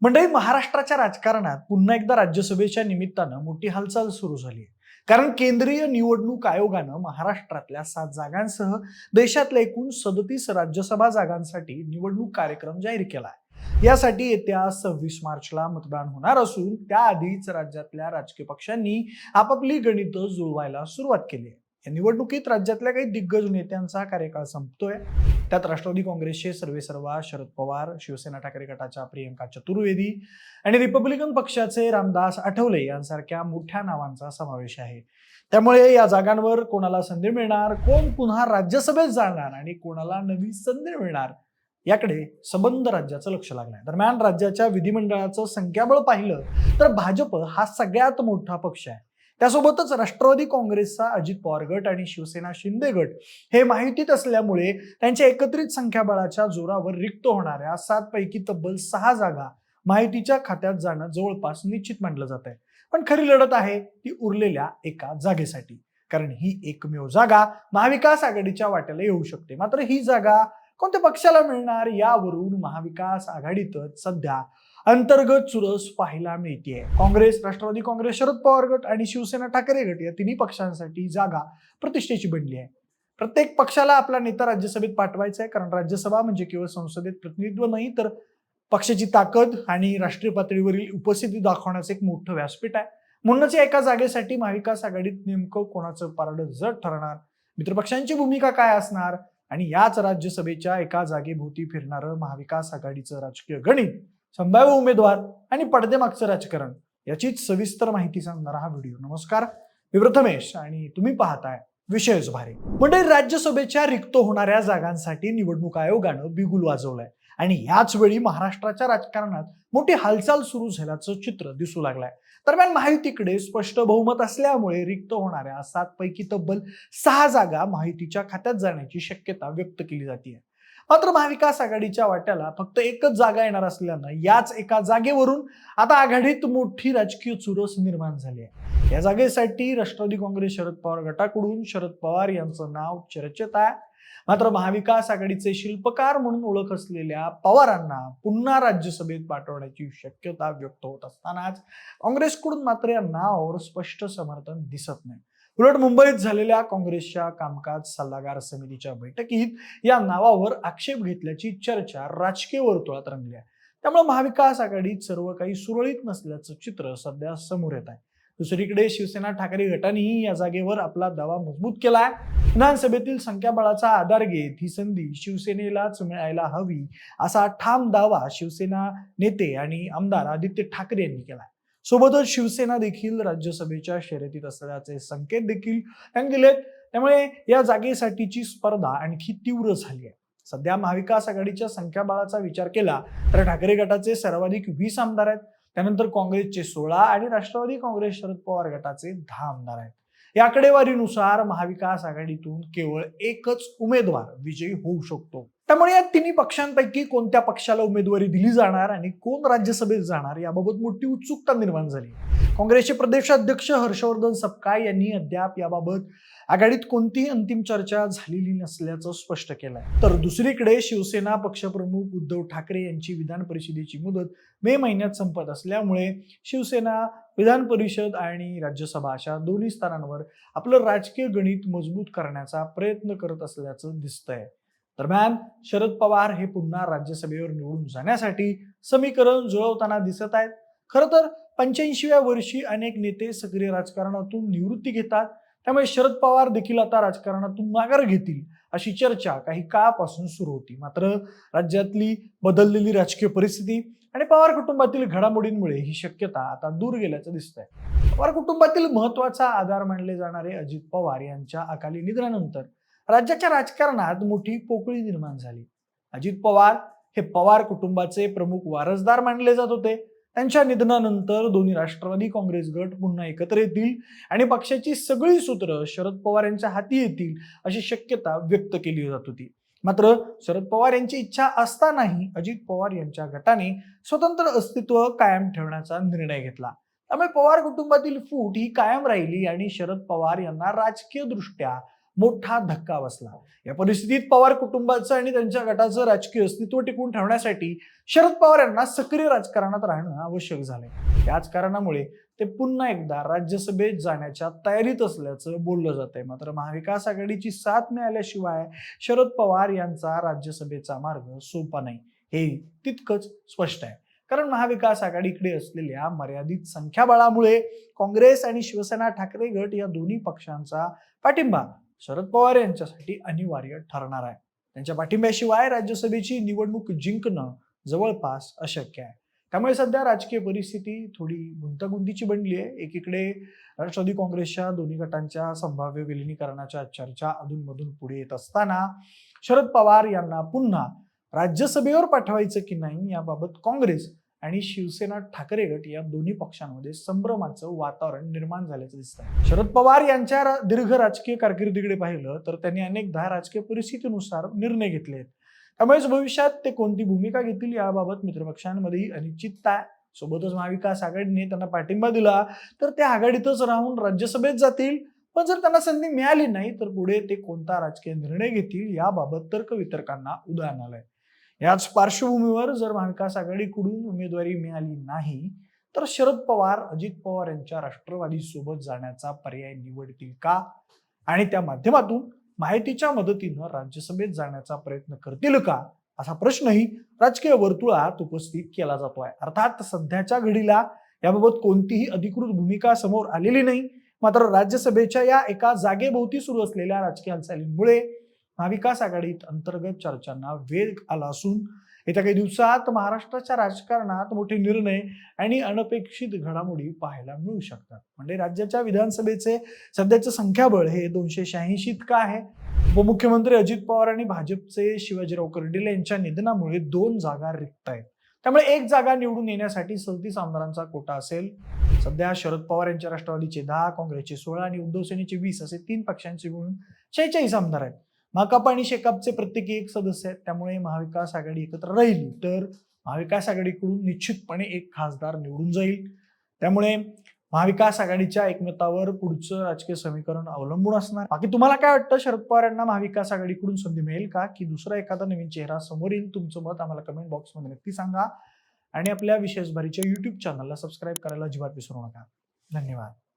मंडळी, महाराष्ट्राच्या राजकारणात पुन्हा एकदा राज्यसभेच्या निमित्तानं मोठी हालचाल सुरू झाली आहे. कारण केंद्रीय निवडणूक आयोगानं महाराष्ट्रातल्या 7 जागांसह देशातल्या एकूण 37 राज्यसभा जागांसाठी निवडणूक कार्यक्रम जाहीर केला आहे. यासाठी येत्या 26 मार्चला मतदान होणार असून त्याआधीच राज्यातल्या राजकीय पक्षांनी आपापली गणितं जुळवायला सुरुवात केली आहे. या निवडणुकीत राज्यातल्या काही दिग्गज नेत्यांचा कार्यकाळ संपतोय. त्यात राष्ट्रवादी काँग्रेसचे सर्वेसर्वा शरद पवार, शिवसेना ठाकरे गटाच्या प्रियंका चतुर्वेदी आणि रिपब्लिकन पक्षाचे रामदास आठवले यांसारख्या मोठ्या नावांचा समावेश आहे. त्यामुळे या जागांवर कोणाला संधी मिळणार, कोण पुन्हा राज्यसभेत जाणार आणि कोणाला नवी संधी मिळणार याकडे संबंध राज्याचं लक्ष लागलंय. दरम्यान राज्याच्या विधिमंडळाचं संख्याबळ पाहिलं तर भाजप हा सगळ्यात मोठा पक्ष आहे. त्यासोबतच राष्ट्रवादी काँग्रेसचा अजित पवार गट आणि शिवसेना शिंदे गट हे माहितीत असल्यामुळे त्यांच्या एकत्रित संख्याबळाच्या जोरावर रिक्त होणाऱ्या 7 पैकी तब्बल 6 जागा माहितीच्या खात्यात जाणं जवळपास निश्चित मानलं जात आहे. पण खरी लढत आहे ती उरलेल्या एका जागेसाठी, कारण ही एकमेव जागा महाविकास आघाडीच्या वाट्याला येऊ शकते. मात्र ही जागा कोणत्या पक्षाला मिळणार यावरून महाविकास आघाडीतच सध्या अंतर्गत चुरस पाहायला मिळतेय. काँग्रेस, राष्ट्रवादी काँग्रेस, शरद पवार गट आणि शिवसेना ठाकरे गट या तिन्ही पक्षांसाठी जागा प्रतिष्ठेची बनली आहे. प्रत्येक पक्षाला आपला नेता राज्यसभेत पाठवायचा आहे, कारण राज्यसभा म्हणजे केवळ संसदेत प्रतिनिधित्व नाही, तर पक्षाची ताकद आणि राष्ट्रीय पातळीवरील उपस्थिती दाखवण्याचं एक मोठं व्यासपीठ आहे. म्हणूनच या एका जागेसाठी महाविकास आघाडीत नेमकं कोणाचं पारडं जड ठरणार, मित्रपक्षांची भूमिका काय असणार आणि याच राज्यसभेच्या एका जागेभोवती फिरणारं महाविकास आघाडीचं राजकीय गणित, संभाव्य उमेदवार आणि पडद्यामागचं राजकारण याचीच सविस्तर माहिती सांगणारा हा व्हिडिओ. नमस्कार, मी प्रथमेश आणि तुम्ही पाहताय विषयच भारी. म्हणजे राज्यसभेच्या रिक्त होणाऱ्या जागांसाठी निवडणूक आयोगानं बिगुल वाजवलंय आणि याच वेळी महाराष्ट्राच्या राजकारणात मोठी हालचाल सुरू झाल्याचं चित्र दिसू लागलंय. दरम्यान महायुतीकडे स्पष्ट बहुमत असल्यामुळे रिक्त होणाऱ्या 7 पैकी तब्बल 6 जागा माहितीच्या खात्यात जाण्याची शक्यता व्यक्त केली जाते. मात्र महाविकास आघाडीच्या वाट्याला फक्त एकच जागा येणार असल्यानं याच एका जागेवरून आता आघाडीत मोठी राजकीय चुरस निर्माण झाली आहे. या जागेसाठी राष्ट्रवादी काँग्रेस शरद पवार गटाकडून शरद पवार यांचं नाव चर्चेत आहे. मात्र महाविकास आघाडीचे शिल्पकार म्हणून ओळख असलेल्या पवारांना पुन्हा राज्यसभेत पाठवण्याची शक्यता व्यक्त होत असतानाच काँग्रेसकडून मात्र या नावावर स्पष्ट समर्थन दिसत नाही. उलट मुंबईत झालेल्या काँग्रेसच्या कामकाज सल्लागार समितीच्या बैठकीत या नावावर आक्षेप घेतल्याची चर्चा राजकीय वर्तुळात रंगली आहे. त्यामुळे महाविकास आघाडीत सर्व काही सुरळीत नसल्याचं चित्र सध्या समोर येत आहे. दुसरीकडे शिवसेना ठाकरे गटानेही या जागेवर आपला दावा मजबूत केलाय. विधानसभेतील संख्याबळाचा आधार घेत ही संधी शिवसेनेलाच मिळायला हवी असा ठाम दावा शिवसेना नेते आणि आमदार आदित्य ठाकरे यांनी केलाय. सोबतच शिवसेना देखील राज्यसभेच्या शर्यतीत असल्याचे संकेत देखील त्यांनी दिलेत. त्यामुळे या जागेसाठीची स्पर्धा आणखी तीव्र झाली आहे. सध्या महाविकास आघाडीच्या संख्याबळाचा विचार केला तर ठाकरे गटाचे सर्वाधिक 20 आमदार आहेत. त्यानंतर काँग्रेसचे 16 आणि राष्ट्रवादी काँग्रेस शरद पवार गटाचे 10 आमदार आहेत. या आकडेवारीनुसार महाविकास आघाडीतून केवळ एकच उमेदवार विजयी होऊ शकतो. त्यामुळे या तिन्ही पक्षांपैकी कोणत्या पक्षाला उमेदवारी दिली जाणार आणि कोण राज्यसभेत जाणार याबाबत मोठी उत्सुकता निर्माण झाली. काँग्रेसचे प्रदेशाध्यक्ष हर्षवर्धन सपकाळ यांनी अद्याप याबाबत आघाडीत कोणतीही अंतिम चर्चा झालेली नसल्याचं स्पष्ट केलंय. तर दुसरीकडे शिवसेना पक्षप्रमुख उद्धव ठाकरे यांची विधान परिषदेची मुदत मे महिन्यात संपत असल्यामुळे शिवसेना विधान परिषद आणि राज्यसभा अशा दोन्ही स्तरांवर आपलं राजकीय गणित मजबूत करण्याचा प्रयत्न करत असल्याचं दिसतंय. दरम्यान शरद पवार हे पुन्हा राज्यसभेवर निवडून जाण्यासाठी समीकरण जुळवताना दिसत आहेत. खरं तर 85व्या वर्षी अनेक नेते सक्रिय राजकारणातून निवृत्ती घेतात. त्यामुळे शरद पवार देखील आता राजकारणातून माघार घेतील अशी चर्चा काही काळापासून सुरू होती. मात्र राज्यातली बदललेली राजकीय परिस्थिती आणि पवार कुटुंबातील घडामोडींमुळे ही शक्यता आता दूर गेल्याचं दिसतंय. पवार कुटुंबातील महत्वाचा आधार मानले जाणारे अजित पवार यांच्या अकाली निधनानंतर राज्याच्या राजकारणात मोठी पोकळी निर्माण झाली. अजित पवार हे पवार कुटुंबाचे प्रमुख वारसदार मानले जात होते. त्यांच्या निधनानंतर दोन्ही राष्ट्रवादी काँग्रेस गट पुन्हा एकत्र येतील आणि पक्षाची सगळी सूत्र शरद पवार यांच्या हाती येतील अशी शक्यता व्यक्त केली जात होती. मात्र शरद पवार यांची इच्छा असतानाही अजित पवार यांच्या गटाने स्वतंत्र अस्तित्व कायम ठेवण्याचा निर्णय घेतला. त्यामुळे पवार कुटुंबातील फूट ही कायम राहिली आणि शरद पवार यांना राजकीय दृष्ट्या मोठा धक्का बसला. या परिस्थितीत पवार कुटुंबाचं आणि त्यांच्या गटाचं राजकीय अस्तित्व टिकवून ठेवण्यासाठी शरद पवार यांना सक्रिय राजकारणात राहणं आवश्यक झालंय. याच कारणामुळे ते पुन्हा एकदा राज्यसभेत जाण्याच्या तयारीत असल्याचं बोललं जात आहे. मात्र महाविकास आघाडीची साथ मिळाल्याशिवाय शरद पवार यांचा राज्यसभेचा मार्ग सोपा नाही, हे तितकंच स्पष्ट आहे. कारण महाविकास आघाडीकडे असलेल्या मर्यादित संख्याबळामुळे काँग्रेस आणि शिवसेना ठाकरे गट या दोन्ही पक्षांचा पाठिंबा शरद पवार यांच्यासाठी अनिवार्य ठरणार आहे. त्यांच्या पाठिंब्याशिवाय राज्यसभेची निवडणूक जिंकणं जवळपास अशक्य आहे. त्यामुळे सध्या राजकीय परिस्थिती थोडी गुंतागुंतीची बनली आहे. एकीकडे राष्ट्रवादी काँग्रेसच्या दोन्ही गटांच्या संभाव्य विलिनीकरणाच्या चर्चा अधूनमधून पुढे येत असताना शरद पवार यांना पुन्हा राज्यसभेवर पाठवायचं की नाही याबाबत काँग्रेस आणि शिवसेना ठाकरे गट या दोन्ही पक्षांमध्ये संभ्रमाचं वातावरण निर्माण झाल्याचं दिसतंय. शरद पवार यांच्या दीर्घ राजकीय कारकिर्दीकडे पाहिलं तर त्यांनी अनेकदा राजकीय परिस्थितीनुसार निर्णय घेतले आहेत. त्यामुळेच भविष्यात ते कोणती भूमिका घेतील याबाबत मित्रपक्षांमध्येही अनिश्चितता आहे. सोबतच महाविकास आघाडीने त्यांना पाठिंबा दिला तर ते आघाडीतच राहून राज्यसभेत जातील. पण जर त्यांना संधी मिळाली नाही तर पुढे ते कोणता राजकीय निर्णय घेतील याबाबत तर्कवितर्कांना उधाण आलंय. याच पार्श्वभूमीवर जर महाविकास आघाडीकडून उमेदवारी मिळाली नाही तर शरद पवार अजित पवार यांच्या राष्ट्रवादी सोबत जाण्याचा पर्याय निवडतील का आणि त्या माध्यमातून माहितीच्या मदतीनं राज्यसभेत जाण्याचा प्रयत्न करतील का असा प्रश्नही राजकीय वर्तुळात उपस्थित केला जातोय. अर्थात सध्याच्या घडीला याबाबत कोणतीही अधिकृत भूमिका समोर आलेली नाही. मात्र राज्यसभेच्या या एका जागेभोवती सुरू असलेल्या राजकीय हालचालींमुळे महाविकास आघाडीत अंतर्गत चर्चांना वेग आला असून येत्या काही दिवसात महाराष्ट्राच्या राजकारणात मोठे निर्णय आणि अनपेक्षित घडामोडी पाहायला मिळू शकतात. म्हणजे राज्याच्या विधानसभेचे सध्याचे संख्याबळ हे 286 इतकं आहे. उपमुख्यमंत्री अजित पवार आणि भाजपचे शिवाजीराव कर्डिले यांच्या निधनामुळे 2 जागा रिक्त आहेत. त्यामुळे 1 जागा निवडून येण्यासाठी 37 आमदारांचा कोटा असेल. सध्या शरद पवार यांच्या राष्ट्रवादीचे 10, काँग्रेसचे 16 आणि उद्धव सेनेचे 20 असे 3 पक्षांचे मिळून 46 आमदार आहेत. माकप आणि शेकापचे प्रत्येकी 1 सदस्य आहेत. त्यामुळे महाविकास आघाडी एकत्र राहिली तर महाविकास आघाडीकडून निश्चितपणे 1 खासदार निवडून जाईल. त्यामुळे महाविकास आघाडीच्या एकमतावर पुढचं राजकीय समीकरण अवलंबून असणार. बाकी तुम्हाला काय वाटतं, शरद पवार यांना महाविकास आघाडीकडून संधी मिळेल का की दुसरा एखादा नवीन चेहरा समोर येईल? तुमचं मत आम्हाला कमेंट बॉक्समध्ये नक्की सांगा आणि आपल्या विशेष भारीच्या YouTube चॅनलला सबस्क्राईब करायला अजिबात विसरू नका. धन्यवाद.